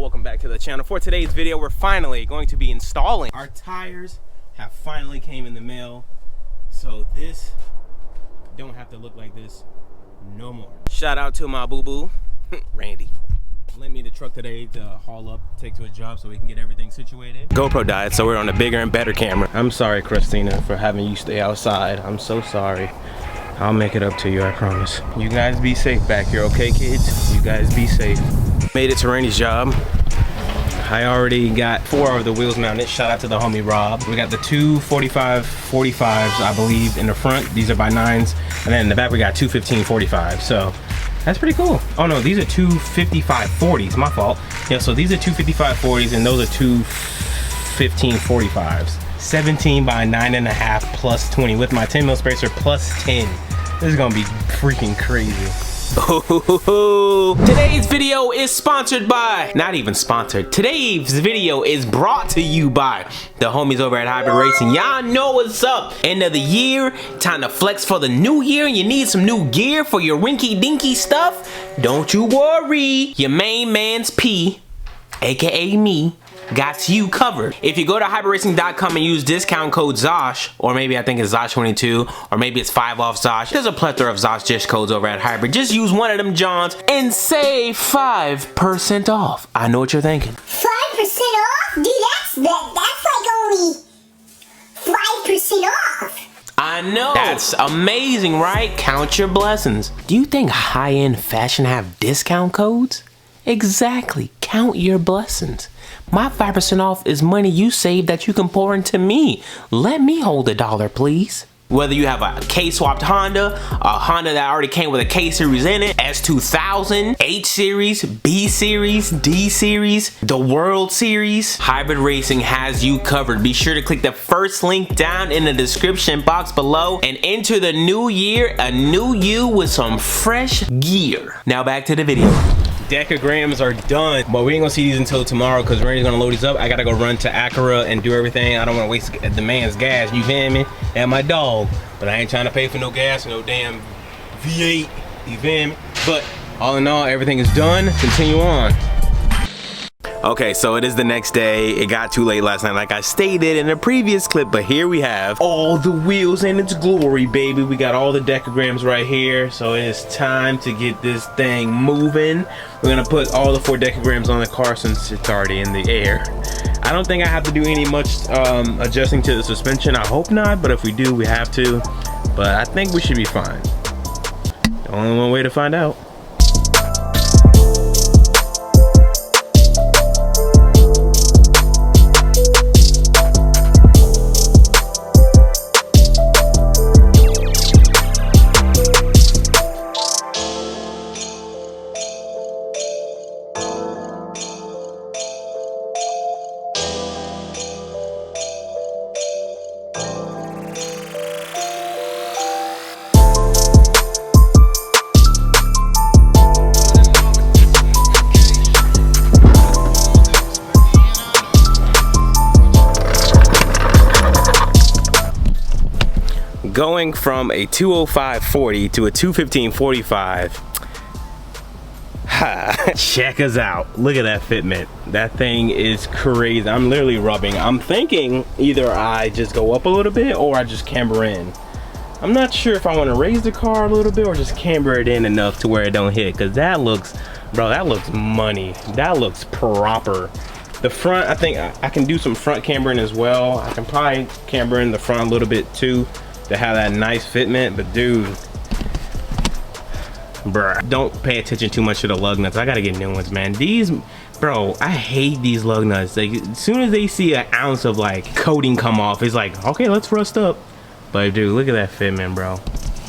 welcome back to the channel. For today's video, we're finally going to be installing our tires. Have finally came in the mail, so this don't have to look like this no more. Shout out to my boo-boo Randy. Lent me the truck today to haul up, take to a job so we can get everything situated. GoPro died, so we're on a bigger and better camera. I'm sorry, Christina, for having you stay outside. I'm so sorry. I'll make it up to you, I promise. You guys be safe back here, okay, kids? You guys be safe. Made it to Randy's job. I already got 4 of the wheels mounted. Shout out to the homie Rob. We got the two 45/45s, I believe, in the front. These are by 9s. And then in the back, we got two 15/45s. So that's pretty cool. Oh no, these are two 55/40s, my fault. Yeah, so these are two 55/40s and those are two 15/45s. 17 by 9.5 plus 20 with my 10 mil spacer plus 10. This is gonna be freaking crazy. Today's video is sponsored by, not even sponsored, today's video is brought to you by the homies over at Hybrid Racing. Y'all know what's up. End of the year, time to flex for the new year, and you need some new gear for your rinky dinky stuff. Don't you worry, your main man's P, aka me, got you covered. If you go to hybridracing.com and use discount code Zosh, or maybe I think it's Zosh22, or maybe it's 5 off Zosh. There's a plethora of Zosh dish codes over at Hybrid. Just use one of them Johns and save 5% off. I know what you're thinking. 5% off? Dude, that's like only 5% off. I know. That's amazing, right? Count your blessings. Do you think high-end fashion have discount codes? Exactly. Count your blessings. My 5% off is money you save that you can pour into me. Let me hold $1, please. Whether you have a K-swapped Honda, a Honda that already came with a K-series in it, S2000, H-series, B-series, D-series, the World Series, Hybrid Racing has you covered. Be sure to click the first link down in the description box below and enter the new year, a new you with some fresh gear. Now back to the video. Dekagrams are done, but we ain't gonna see these until tomorrow because Randy's gonna load these up. I gotta go run to Acura and do everything. I don't wanna waste the man's gas, you feel me? And my dog, but I ain't trying to pay for no gas, no damn V8, you feel me? But all in all, everything is done. Continue on. Okay, so it is the next day. It got too late last night, like I stated in a previous clip, but here we have all the wheels in its glory, baby. We got all the Dekagrams right here, so it is time to get this thing moving. We're gonna put all the 4 Dekagrams on the car since it's already in the air. I don't think I have to do any much adjusting to the suspension. I hope not, but if we do, we have to. But I think we should be fine. Only one way to find out. Going from a 205/40 to a 215/45. Check us out. Look at that fitment. That thing is crazy. I'm literally rubbing. I'm thinking either I just go up a little bit or I just camber in. I'm not sure if I want to raise the car a little bit or just camber it in enough to where it don't hit, because that looks, bro, that looks money. That looks proper. The front, I think I can do some front cambering as well. I can probably camber in the front a little bit too to have that nice fitment, but dude, bruh, don't pay attention too much to the lug nuts. I gotta get new ones, man. These, bro, I hate these lug nuts. Like, as soon as they see an ounce of like coating come off, it's like, okay, let's rust up. But dude, look at that fitment, bro.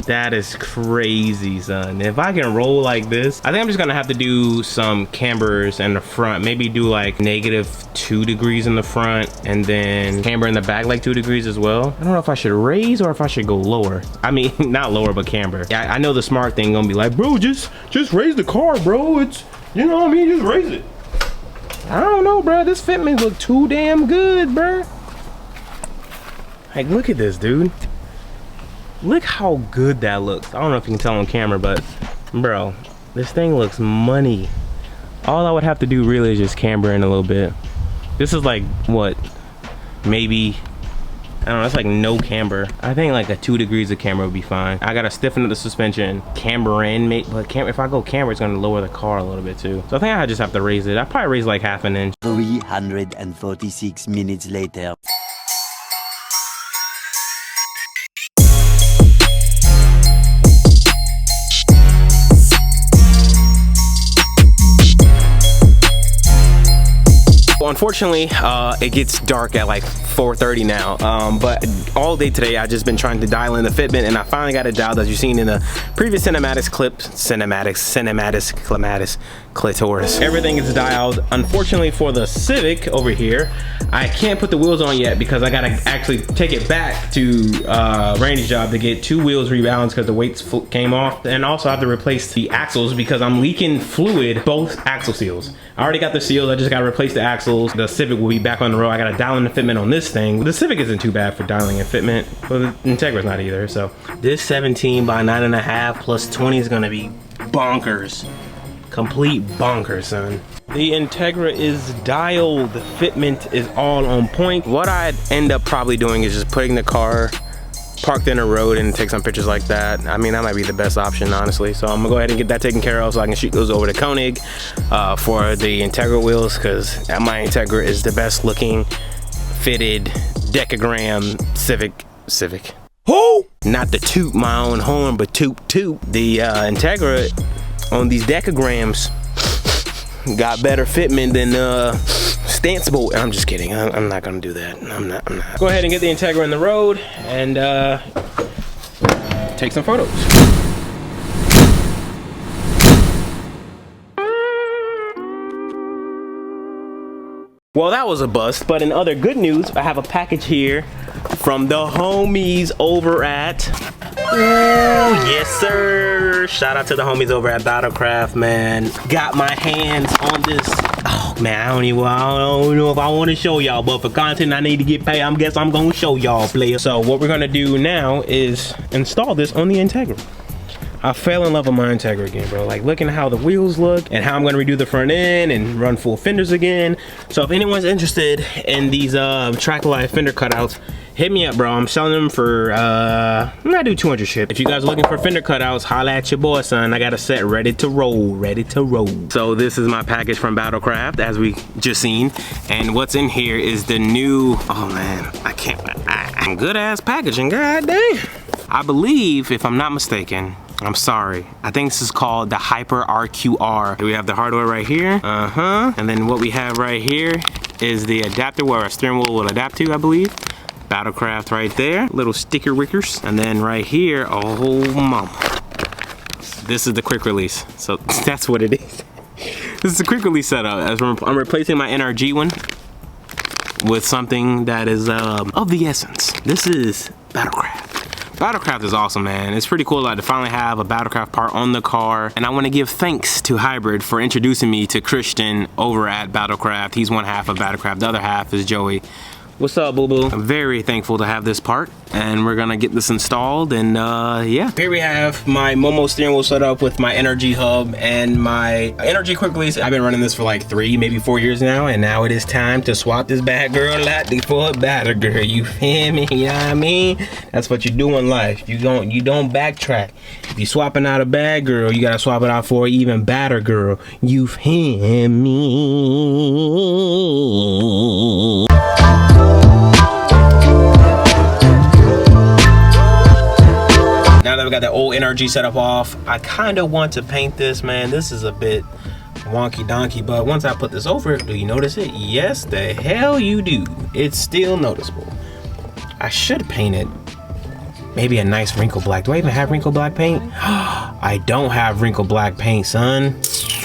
That is crazy, son. If I can roll like this, I think I'm just gonna have to do some cambers in the front. Maybe do like -2 degrees in the front and then camber in the back like 2 degrees as well. I don't know if I should raise or if I should go lower. I mean, not lower, but camber. Yeah, I know the smart thing gonna be like, bro, just raise the car, bro. It's, you know what I mean? Just raise it. I don't know, bro. This fitment look too damn good, bro. Like, look at this, dude. Look how good that looks. I don't know if you can tell on camera, but bro, this thing looks money. All I would have to do really is just camber in a little bit. This is like, what, maybe, I don't know, that's like no camber. I think like a 2 degrees of camber would be fine. I gotta stiffen up the suspension, camber in, but if I go camber, it's gonna lower the car a little bit too. So I think I just have to raise it. I probably raise like half an inch. 346 minutes later. Unfortunately, it gets dark at like 4:30 now, but all day today I've just been trying to dial in the fitment, and I finally got it dialed, as you've seen in the previous cinematics clip. Clitoris. Everything is dialed. Unfortunately for the Civic over here, I can't put the wheels on yet because I gotta actually take it back to Randy's job to get 2 wheels rebalanced because the weights came off, and also I have to replace the axles because I'm leaking fluid both axle seals. I already got the seals, I just gotta replace the axles. The Civic will be back on the road. I gotta dial in the fitment on this thing. The Civic isn't too bad for dialing in fitment, but the Integra's not either. So this 17 by 9.5 plus 20 is gonna be bonkers. Complete bonkers, son. The Integra is dialed. The fitment is all on point. What I'd end up probably doing is just putting the car parked in a road and take some pictures like that. I mean, that might be the best option, honestly. So I'm gonna go ahead and get that taken care of so I can shoot those over to Konig for the Integra wheels, because my Integra is the best looking fitted Dekagram Civic. Who? Not to toot my own horn, but toot. The Integra on these Dekagrams got better fitment than stance bolt. I'm just kidding. I'm not gonna do that. I'm not. Go ahead and get the Integra in the road and take some photos. Well, that was a bust, but in other good news, I have a package here from the homies over at, oh yes sir, shout out to the homies over at BattleCraft, man. Got my hands on this. Oh man, I don't know if I want to show y'all, but for content I need to get paid, I guess I'm gonna show y'all, player. So what we're gonna do now is install this on the Integra. I fell in love with my Integra again, bro. Like, looking at how the wheels look and how I'm gonna redo the front end and run full fenders again. So if anyone's interested in these track life fender cutouts, hit me up, bro. I'm selling them for I'm gonna do 200 ship. If you guys are looking for fender cutouts, holla at your boy, son. I got a set ready to roll. So this is my package from BattleCraft, as we just seen, and what's in here is the new, oh man, I'm good ass packaging, god damn. I believe, if I'm not mistaken, I'm sorry, I think this is called the Hyper RQR. We have the hardware right here, and then what we have right here is the adapter where our steering wheel will adapt to, I believe. BattleCraft right there, little sticker wickers, and then right here, oh mama, this is the quick release. So that's what it is. This is a quick release setup. As I'm replacing my NRG one with something that is of the essence. This is BattleCraft. BattleCraft is awesome, man. It's pretty cool to finally have a BattleCraft part on the car, and I want to give thanks to Hybrid for introducing me to Christian over at BattleCraft. He's one half of BattleCraft, the other half is Joey. What's up, boo-boo? I'm very thankful to have this part, and we're gonna get this installed, and yeah. Here we have my Momo steering wheel set up with my NRG hub and my NRG quick release. I've been running this for like 3, maybe 4 years now, and now it is time to swap this bad girl out for a better girl. You feel me? You know what I mean? That's what you do in life. You don't backtrack. If you're swapping out a bad girl, you gotta swap it out for an even badder girl. You feel me? Now that we got that old NRG setup off, I kind of want to paint this, man. This is a bit wonky donkey, but once I put this over it, do you notice it? Yes, the hell you do. It's still noticeable. I should paint it maybe a nice wrinkle black. Do I even have wrinkle black paint? I don't have wrinkle black paint, son.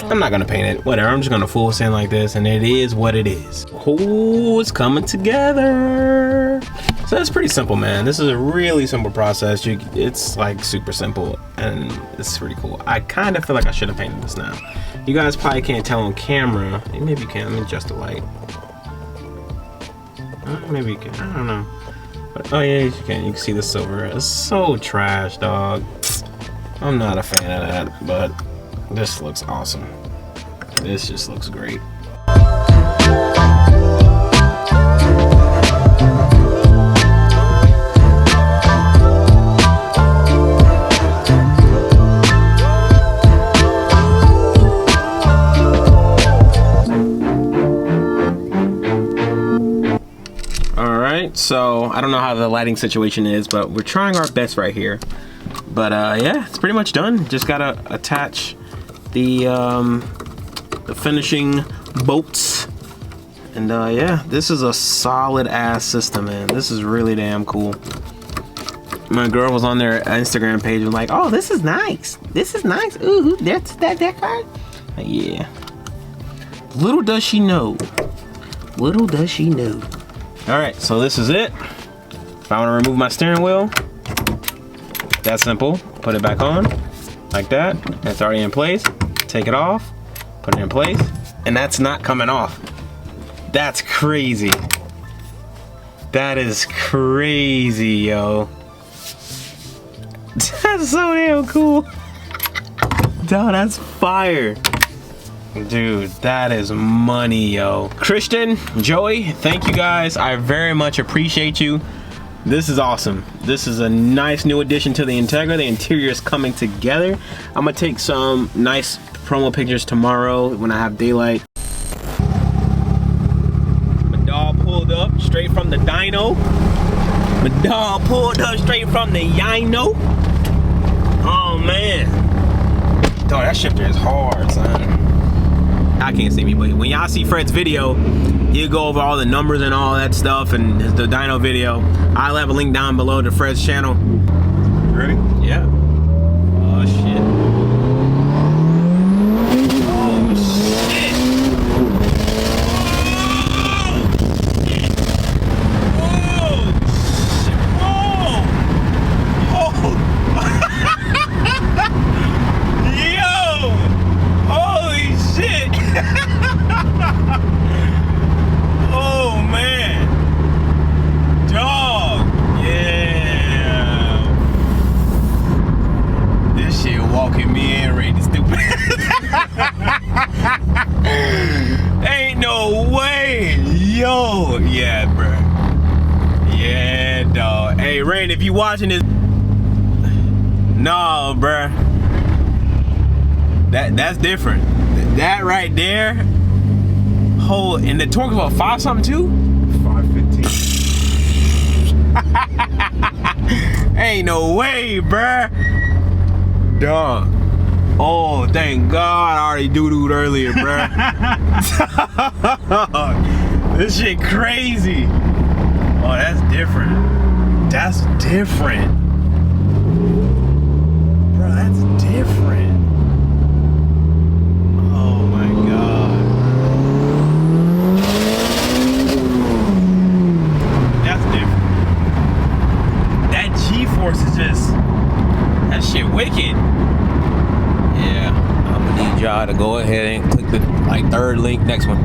I'm not gonna paint it. Whatever, I'm just gonna full sand like this, and it is what it is. Oh, it's coming together. So that's pretty simple, man. This is a really simple process. It's like super simple, and it's pretty cool. I kind of feel like I should have painted this now. You guys probably can't tell on camera. Maybe you can. Let me adjust the light. Maybe you can. I don't know. But, oh yeah, you can. You can see the silver. It's so trash, dog. I'm not a fan of that, but this looks awesome. This just looks great. Alright, so I don't know how the lighting situation is, but we're trying our best right here. But yeah, it's pretty much done. Just gotta attach the finishing bolts. And yeah, this is a solid ass system, man. This is really damn cool. My girl was on their Instagram page and was like, oh, this is nice. This is nice. Ooh, that's that card? Yeah. Little does she know. Little does she know. Alright, so this is it. If I want to remove my steering wheel, that's simple. Put it back on, like that. It's already in place. Take it off, put it in place, and that's not coming off. That's crazy. That is crazy, yo. That's so damn cool. Dog, that's fire. Dude, that is money, yo. Christian, Joey, thank you guys. I very much appreciate you. This is awesome. This is a nice new addition to the Integra. The interior is coming together. I'm gonna take some nice promo pictures tomorrow when I have daylight. My dog pulled up straight from the dyno. My dog pulled up straight from the yino. Oh man. Dog, that shifter is hard, son. I can't see me, but when y'all see Fred's video, he'll go over all the numbers and all that stuff and the dyno video. I'll have a link down below to Fred's channel. Ready? Yeah. Oh shit. Oh shit. Oh man, dog, yeah. This shit walking me in right, stupid. Ain't no way, yo, yeah, bro, yeah, dog. Hey, Rain, if you watching this, no, bro, that's different. That right there. And the torque is what, 5 something too? 515. Ain't no way, bruh. Dog. Oh, thank God I already doo-dooed earlier, bruh. This shit crazy. Oh, that's different. That's different. Bro, that's different. Oh my God. G-force is just, that shit wicked. Yeah, I'm gonna need y'all to go ahead and click the third link, next one,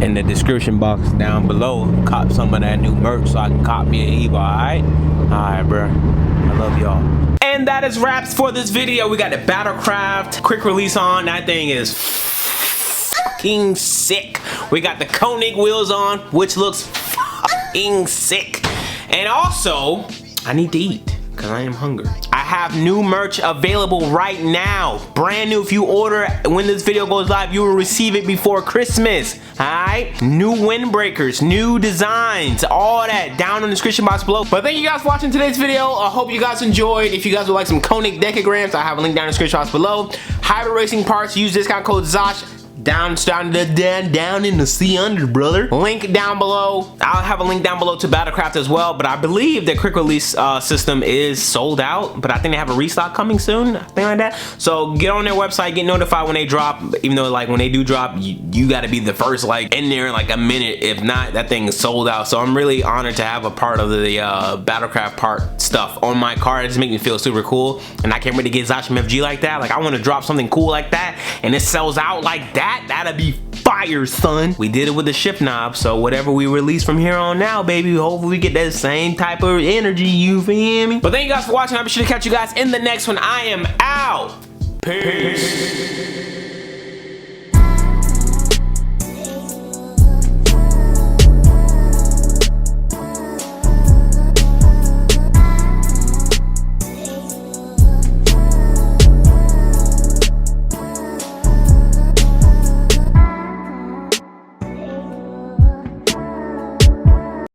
in the description box down below. Cop some of that new merch so I can cop me an Eva, alright? Alright, bro. I love y'all. And that is wraps for this video. We got the BattleCraft quick release on. That thing is fucking sick. We got the Konig wheels on, which looks fucking sick. And also, I need to eat because I am hungry. I have new merch available right now. Brand new. If you order when this video goes live, you will receive it before Christmas. Alright? New windbreakers, new designs, all that down in the description box below. But thank you guys for watching today's video. I hope you guys enjoyed. If you guys would like some Konig Dekagrams, I have a link down in the description box below. Hybrid racing parts, use discount code Zosh. Down in the sea under, brother. Link down below. I'll have a link down below to BattleCraft as well, but I believe the quick release system is sold out, but I think they have a restock coming soon, thing like that. So get on their website, get notified when they drop, even though like when they do drop, you gotta be the first like in there in like a minute. If not, that thing is sold out. So I'm really honored to have a part of the BattleCraft part stuff on my car. It just makes me feel super cool, and I can't really get Zosh MFG like that. Like I want to drop something cool like that, and it sells out like that. That'd be fire, son. We did it with the shift knob, so whatever we release from here on now, baby, hopefully we get that same type of energy, you feel me? But thank you guys for watching. I'll be sure to catch you guys in the next one. I am out. Peace.